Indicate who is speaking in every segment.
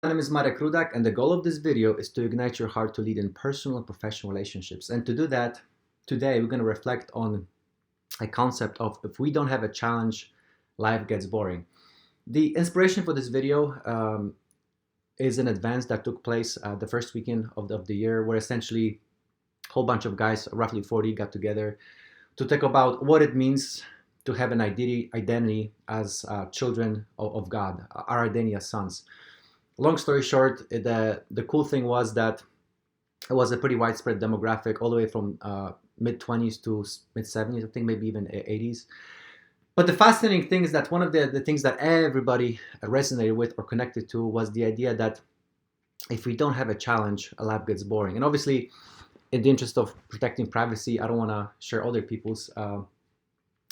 Speaker 1: My name is Marek Rudak, and the goal of this video is to ignite your heart to lead in personal and professional relationships. And to do that, today we're going to reflect on a concept of if we don't have a challenge, life gets boring. The inspiration for this video is an event that took place the first weekend of the year, where essentially a whole bunch of guys, roughly 40, got together to talk about what it means to have an identity as children of God, our identity as sons. Long story short, the cool thing was that it was a pretty widespread demographic, all the way from mid-20s to mid-70s, I think maybe even 80s. But the fascinating thing is that one of the things that everybody resonated with or connected to was the idea that if we don't have a challenge, a life gets boring. And obviously, in the interest of protecting privacy, I don't want to share other people's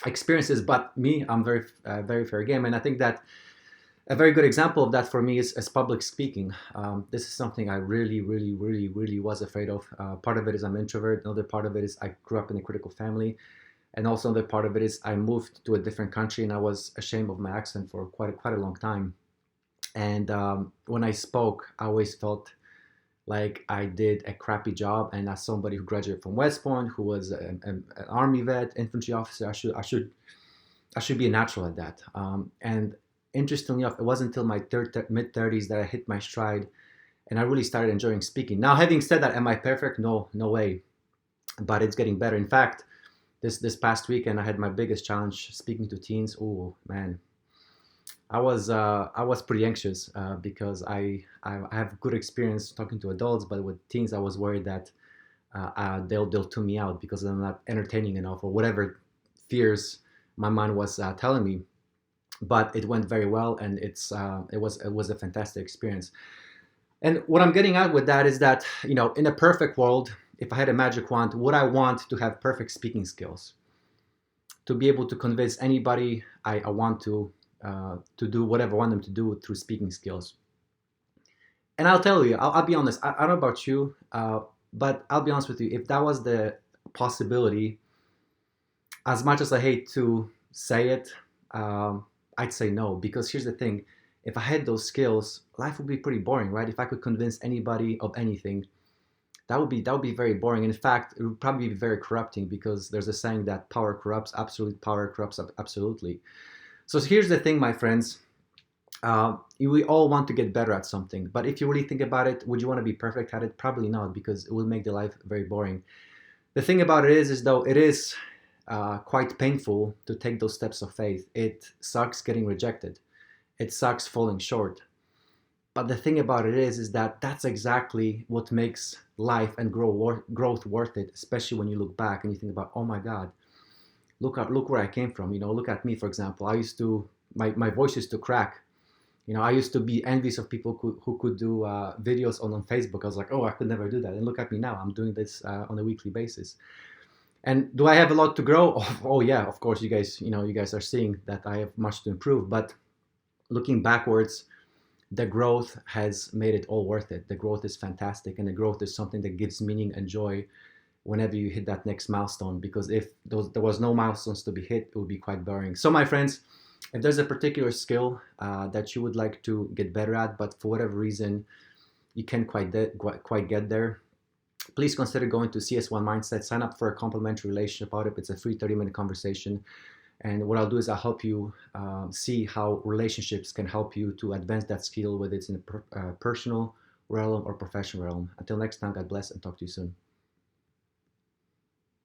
Speaker 1: experiences, but me, I'm very fair game. And I think that a very good example of that for me is public speaking. This is something I really was afraid of. Part of it is I'm an introvert. Another part of it is I grew up in a critical family. And also another part of it is I moved to a different country and I was ashamed of my accent for quite a long time. And when I spoke, I always felt like I did a crappy job. And as somebody who graduated from West Point, who was an Army vet, infantry officer, I should be a natural at that. And interestingly enough, it wasn't until my mid-30s that I hit my stride and I really started enjoying speaking. Now, having said that, am I perfect? No way. But it's getting better. In fact, this past weekend, I had my biggest challenge speaking to teens. Oh, man. I was pretty anxious because I have good experience talking to adults, but with teens, I was worried that they'll tune me out because I'm not entertaining enough or whatever fears my mind was telling me. But it went very well, and it was a fantastic experience. And what I'm getting at with that is that, in a perfect world, if I had a magic wand, would I want to have perfect speaking skills, to be able to convince anybody I want to do whatever I want them to do through speaking skills? And I'll tell you, I'll be honest. I don't know about you, but I'll be honest with you. If that was the possibility, as much as I hate to say it, I'd say no, because here's the thing. If I had those skills, life would be pretty boring, right? If I could convince anybody of anything, that would be very boring. In fact, it would probably be very corrupting, because there's a saying that power corrupts, absolute power corrupts absolutely. So here's the thing, my friends. We all want to get better at something, but if you really think about it, would you want to be perfect at it? Probably not, because it will make the life very boring. The thing about it is though, it is quite painful to take those steps of faith. It sucks getting rejected. It sucks falling short. But the thing about it is that that's exactly what makes life and growth worth it, especially when you look back and you think about, oh my God, look where I came from. Look at me, for example. My voice used to crack. I used to be envious of people who could do videos on Facebook. I was like, oh, I could never do that. And look at me now. I'm doing this on a weekly basis. And do I have a lot to grow? Oh yeah, of course. You guys are seeing that I have much to improve. But looking backwards, the growth has made it all worth it. The growth is fantastic, and the growth is something that gives meaning and joy whenever you hit that next milestone. Because if there was no milestones to be hit, it would be quite boring. So, my friends, if there's a particular skill that you would like to get better at, but for whatever reason you can't quite get there, please consider going to CS1 Mindset. Sign up for a complimentary relationship audit. It's a free 30-minute conversation. And what I'll do is I'll help you see how relationships can help you to advance that skill, whether it's in a personal realm or professional realm. Until next time, God bless, and talk to you soon.